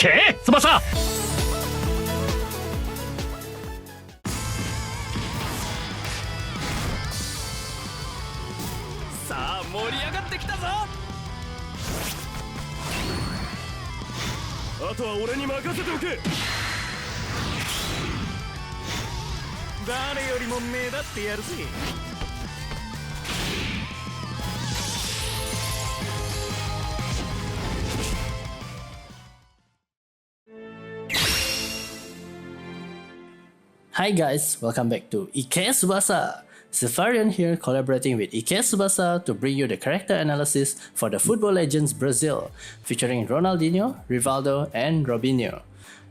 け翼。さあ盛り上がってきたぞ。あとは俺に任せておけ。誰よりも目立ってやるぜ。Hi guys, welcome back to Tsubasa. Sylpharion here collaborating with Tsubasa to bring you the character analysis for the Football Legends Brazil, featuring Ronaldinho, Rivaldo and Robinho.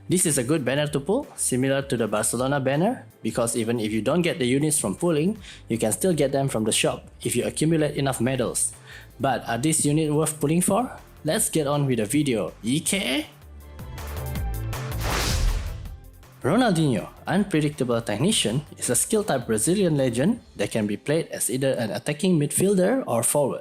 This is a good banner to pull, similar to the Barcelona banner, because even if you don't get the units from pulling, you can still get them from the shop if you accumulate enough medals. But are these units worth pulling for? Let's get on with the video, EK! Ronaldinho, unpredictable technician, is a skill-type Brazilian legend that can be played as either an attacking midfielder or forward.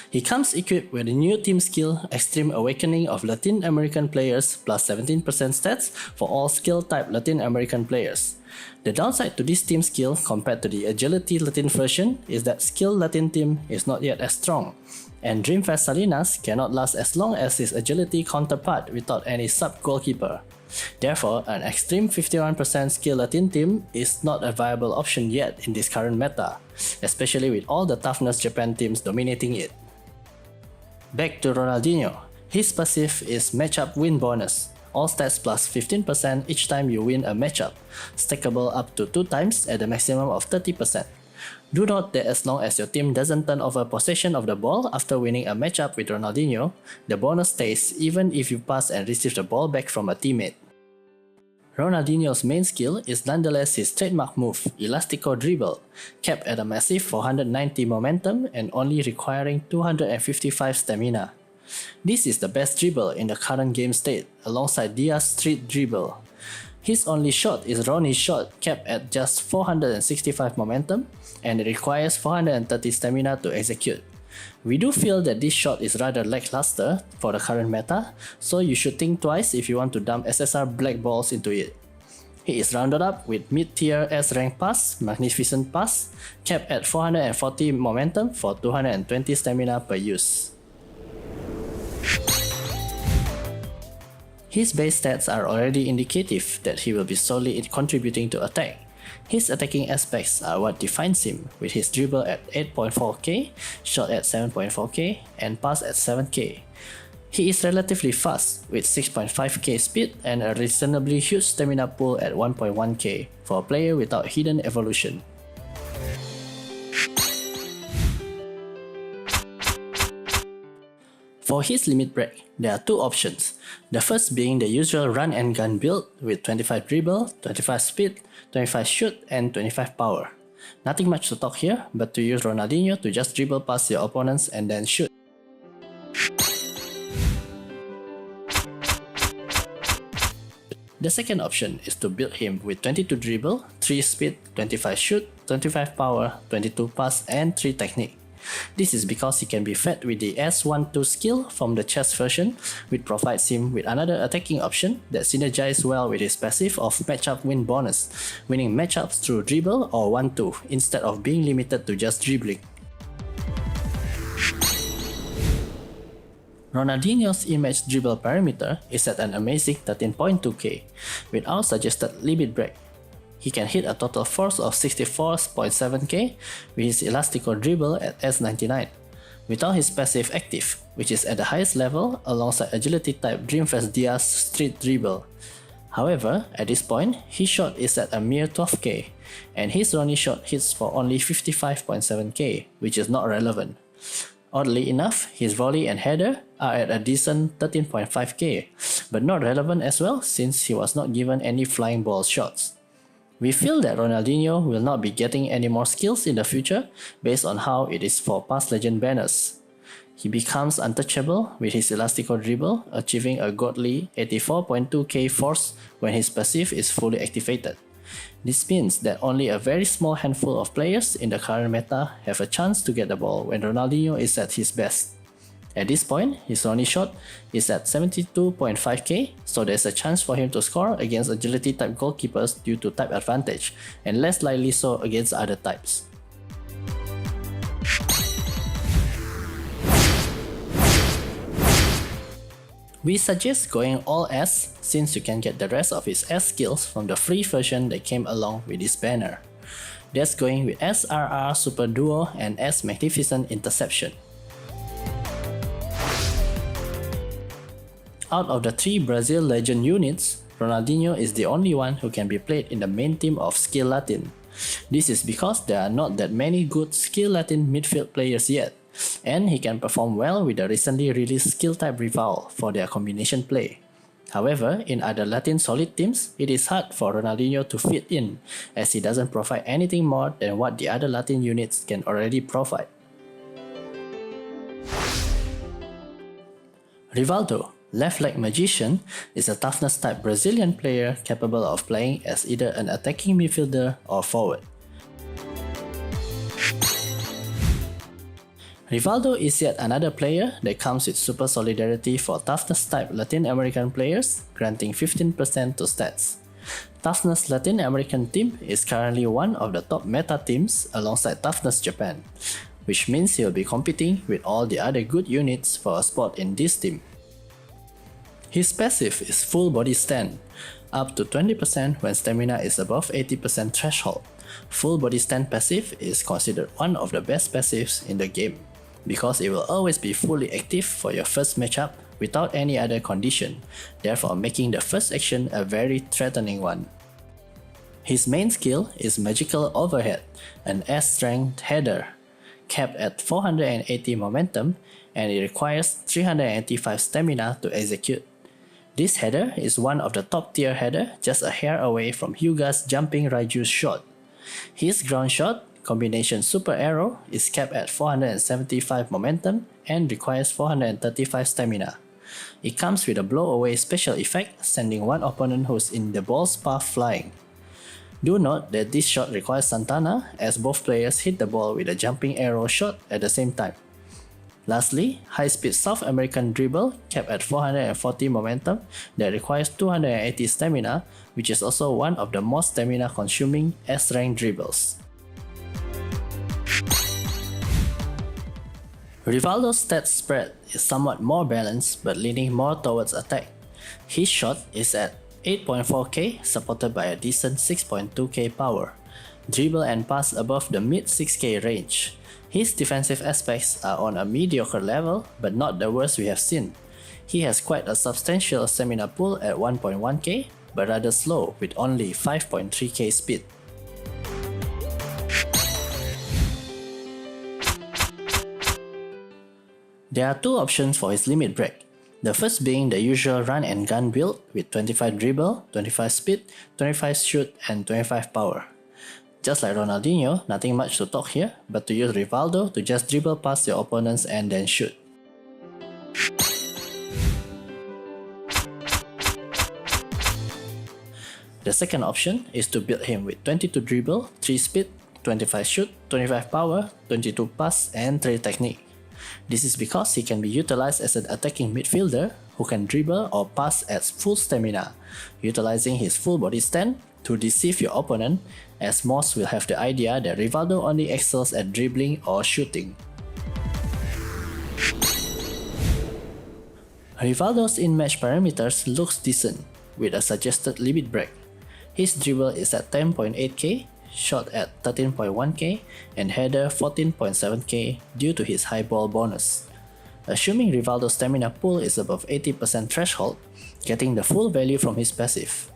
He comes equipped with the new team skill Extreme Awakening of Latin American players plus 17% stats for all skill-type Latin American players. The downside to this team skill compared to the Agility Latin version is that skill Latin team is not yet as strong, and Dreamfast Salinas cannot last as long as his Agility counterpart without any sub-goalkeeper. Therefore, an extreme 51% skill Latin team is not a viable option yet in this current meta, especially with all the toughness Japan teams dominating it. Back to Ronaldinho, his passive is matchup win bonus, all stats plus 15% each time you win a matchup, stackable up to 2 times at a maximum of 30%. Do note that as long as your team doesn't turn over possession of the ball after winning a matchup with Ronaldinho, the bonus stays even if you pass and receive the ball back from a teammate. Ronaldinho's main skill is nonetheless his trademark move, Elastico Dribble, capped at a massive 490 momentum and only requiring 255 stamina. This is the best dribble in the current game state, alongside Dia's Street Dribble. His only shot is Ronnie's shot, capped at just 465 momentum, and it requires 430 stamina to execute. We do feel that this shot is rather lackluster for the current meta, so you should think twice if you want to dump SSR black balls into it. He is rounded up with mid-tier S-rank pass, Magnificent Pass, capped at 440 momentum for 220 stamina per use. His base stats are already indicative that he will be solely contributing to attack. His attacking aspects are what defines him, with his dribble at 8.4k, shot at 7.4k, and pass at 7k. He is relatively fast, with 6.5k speed and a reasonably huge stamina pool at 1.1k for a player without hidden evolution. For his limit break, there are 2 options, the first being the usual run and gun build with 25 dribble, 25 speed, 25 shoot and 25 power. Nothing much to talk here, but to use Ronaldinho to just dribble past your opponents and then shoot. The second option is to build him with 22 dribble, 3 speed, 25 shoot, 25 power, 22 pass and 3 technique. This is because he can be fed with the S12 skill from the chess version, which provides him with another attacking option that synergizes well with his passive of matchup win bonus, winning matchups through dribble or 1-2 instead of being limited to just dribbling. Ronaldinho's image dribble parameter is at an amazing 13.2k, with our suggested limit break. He can hit a total force of 64.7k with his Elastico Dribble at S99, without his passive active, which is at the highest level alongside agility type Dreamfast Dia's Street Dribble. However, at this point, his shot is at a mere 12k, and his Ronnie shot hits for only 55.7k, which is not relevant. Oddly enough, his volley and header are at a decent 13.5k, but not relevant as well since he was not given any flying ball shots. We feel that Ronaldinho will not be getting any more skills in the future based on how it is for past legend banners. He becomes untouchable with his Elastico Dribble, achieving a godly 84.2k force when his passive is fully activated. This means that only a very small handful of players in the current meta have a chance to get the ball when Ronaldinho is at his best. At this point, his running shot is at 72.5k, so there's a chance for him to score against agility type goalkeepers due to type advantage, and less likely so against other types. We suggest going all S since you can get the rest of his S skills from the free version that came along with this banner. That's going with SRR Super Duo and S Magnificent Interception. Out of the 3 Brazil Legend units, Ronaldinho is the only one who can be played in the main team of Skill Latin. This is because there are not that many good Skill Latin midfield players yet, and he can perform well with the recently released skill type Rivaldo for their combination play. However, in other Latin solid teams, it is hard for Ronaldinho to fit in, as he doesn't provide anything more than what the other Latin units can already provide. Rivaldo, left leg magician, is a toughness type Brazilian player capable of playing as either an attacking midfielder or forward. Rivaldo is yet another player that comes with super solidarity for toughness type Latin American players, granting 15% to stats. Toughness Latin American team is currently one of the top meta teams alongside Toughness Japan, which means he will be competing with all the other good units for a spot in this team. His passive is full body stand, up to 20% when stamina is above 80% threshold. Full body stand passive is considered one of the best passives in the game, because it will always be fully active for your first matchup without any other condition, therefore making the first action a very threatening one. His main skill is Magical Overhead, an S-strength header, capped at 480 momentum, and it requires 385 stamina to execute. This header is one of the top tier header, just a hair away from Hyuga's jumping Raiju's shot. His ground shot, combination Super Arrow, is capped at 475 momentum and requires 435 stamina. It comes with a blow away special effect, sending one opponent who's in the ball's path flying. Do note that this shot requires Santana, as both players hit the ball with a jumping arrow shot at the same time. Lastly, high-speed South American dribble capped at 440 momentum that requires 280 stamina, which is also one of the most stamina-consuming S-rank dribbles. Rivaldo's stats spread is somewhat more balanced but leaning more towards attack. His shot is at 8.4k supported by a decent 6.2k power. Dribble and pass above the mid 6k range. His defensive aspects are on a mediocre level but not the worst we have seen. He has quite a substantial stamina pool at 1.1k but rather slow with only 5.3k speed. There are two options for his limit break. The first being the usual run and gun build with 25 dribble, 25 speed, 25 shoot and 25 power. Just like Ronaldinho, nothing much to talk here, but to use Rivaldo to just dribble past your opponents and then shoot. The second option is to build him with 22 dribble, 3 speed, 25 shoot, 25 power, 22 pass and 3 technique. This is because he can be utilized as an attacking midfielder who can dribble or pass at full stamina, utilizing his full body stand to deceive your opponent, as most will have the idea that Rivaldo only excels at dribbling or shooting. Rivaldo's in-match parameters looks decent, with a suggested limit break. His dribble is at 10.8k, shot at 13.1k, and header 14.7k due to his high ball bonus. Assuming Rivaldo's stamina pool is above 80% threshold, getting the full value from his passive.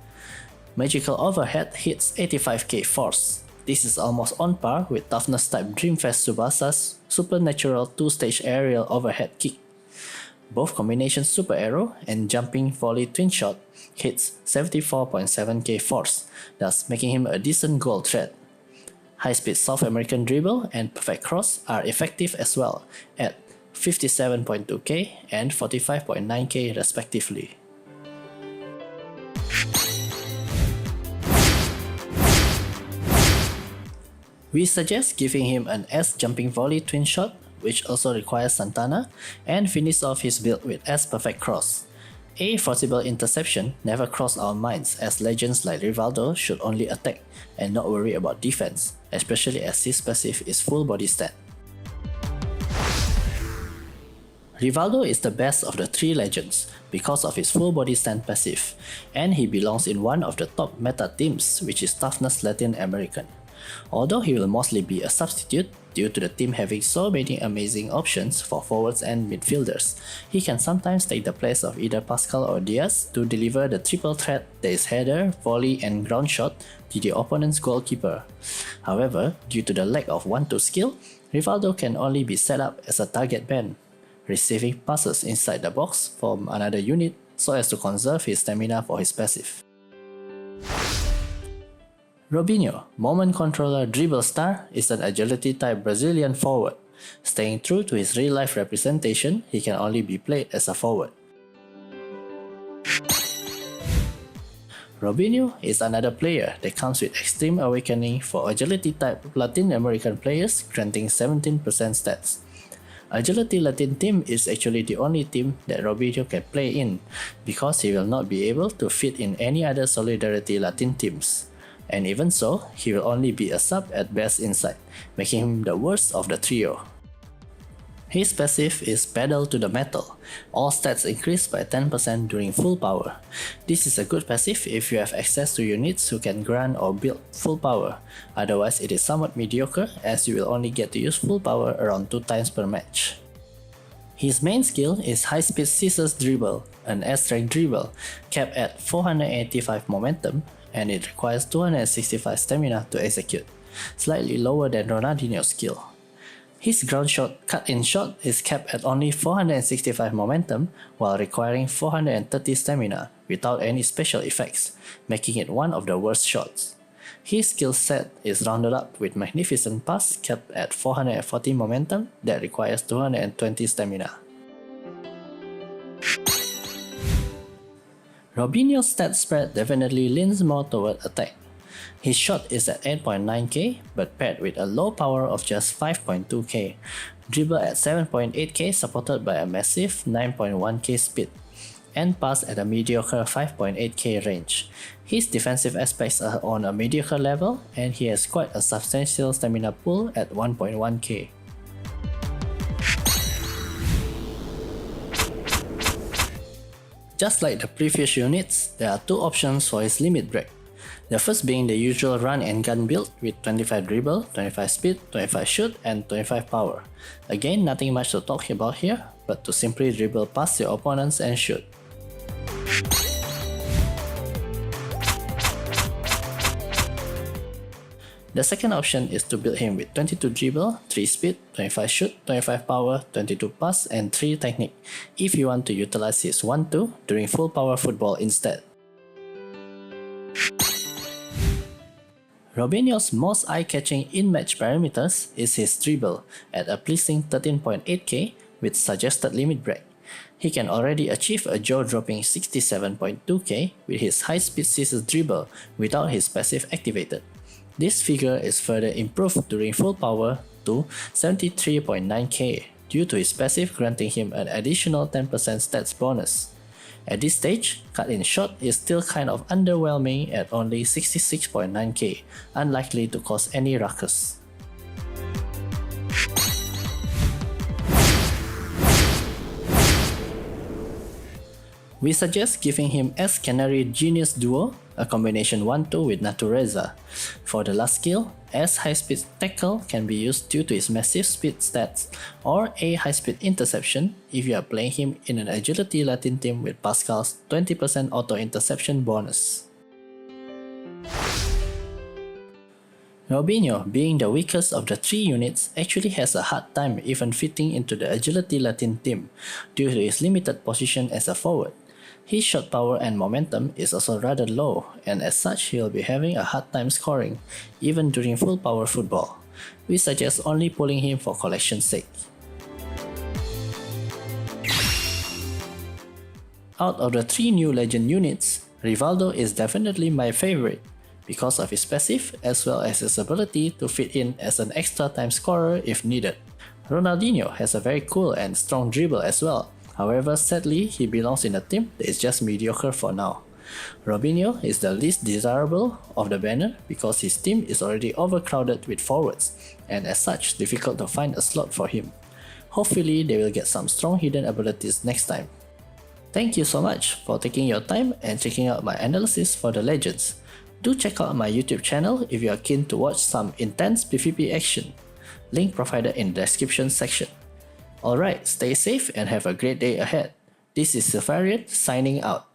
Magical Overhead hits 85k force. This is almost on par with toughness type Dreamfast Tsubasa's supernatural 2-stage aerial overhead kick. Both combination Super Arrow and jumping volley twin shot hits 74.7k force, thus making him a decent goal threat. High-speed South American dribble and perfect cross are effective as well at 57.2k and 45.9k respectively. We suggest giving him an S jumping volley twin shot which also requires Santana, and finish off his build with S-Perfect Cross. A forcible interception never crossed our minds, as legends like Rivaldo should only attack and not worry about defense, especially as his passive is full body stat. Rivaldo is the best of the three legends because of his full body stand passive, and he belongs in one of the top meta teams, which is Toughness Latin American. Although he will mostly be a substitute due to the team having so many amazing options for forwards and midfielders, he can sometimes take the place of either Pascal or Diaz to deliver the triple threat that is header, volley and ground shot to the opponent's goalkeeper. However, due to the lack of 1-2 skill, Rivaldo can only be set up as a target man, receiving passes inside the box from another unit so as to conserve his stamina for his passive. Robinho, moment controller dribble star, is an agility type Brazilian forward. Staying true to his real life representation, he can only be played as a forward. Robinho is another player that comes with extreme awakening for agility type Latin American players, granting 17% stats. Agility Latin team is actually the only team that Robinho can play in, because he will not be able to fit in any other Solidarity Latin teams. And even so, he will only be a sub at best inside, making him the worst of the trio. His passive is Pedal to the Metal. All stats increase by 10% during full power. This is a good passive if you have access to units who can grant or build full power, otherwise it is somewhat mediocre as you will only get to use full power around 2 times per match. His main skill is High Speed Scissors Dribble, an S-rank dribble, capped at 485 momentum, and it requires 265 stamina to execute, slightly lower than Ronaldinho's skill. His ground shot cut-in shot is capped at only 465 momentum while requiring 430 stamina without any special effects, making it one of the worst shots. His skill set is rounded up with Magnificent Pass capped at 440 momentum that requires 220 stamina. Robinho's stat spread definitely leans more toward attack. His shot is at 8.9k, but paired with a low power of just 5.2k, dribble at 7.8k supported by a massive 9.1k speed, and pass at a mediocre 5.8k range. His defensive aspects are on a mediocre level, and he has quite a substantial stamina pool at 1.1k. Just like the previous units, there are two options for his limit break. The first being the usual run and gun build with 25 dribble, 25 speed, 25 shoot, and 25 power. Again, nothing much to talk about here, but to simply dribble past your opponents and shoot. The second option is to build him with 22 dribble, 3 speed, 25 shoot, 25 power, 22 pass, and 3 technique if you want to utilize his 1-2 during full power football instead. Robinho's most eye-catching in-match parameters is his dribble at a pleasing 13.8k with suggested limit break. He can already achieve a jaw-dropping 67.2k with his high-speed scissors dribble without his passive activated. This figure is further improved during full power to 73.9k due to his passive granting him an additional 10% stats bonus. At this stage, cut-in shot is still kind of underwhelming at only 66.9k, unlikely to cause any ruckus. We suggest giving him S Canary Genius Duo, a combination 1-2 with Natureza. For the last skill, S High Speed Tackle can be used due to his massive speed stats, or A High Speed Interception if you are playing him in an Agility Latin team with Pascal's 20% auto interception bonus. Robinho, being the weakest of the three units, actually has a hard time even fitting into the Agility Latin team due to his limited position as a forward. His shot power and momentum is also rather low, and as such he will be having a hard time scoring, even during full power football. We suggest only pulling him for collection's sake. Out of the three new legend units, Rivaldo is definitely my favorite, because of his passive as well as his ability to fit in as an extra time scorer if needed. Ronaldinho has a very cool and strong dribble as well. However, sadly, he belongs in a team that is just mediocre for now. Robinho is the least desirable of the banner because his team is already overcrowded with forwards, and as such difficult to find a slot for him. Hopefully they will get some strong hidden abilities next time. Thank you so much for taking your time and checking out my analysis for the legends. Do check out my YouTube channel if you are keen to watch some intense PvP action. Link provided in the description section. Alright, stay safe and have a great day ahead. This is Sylpharion signing out.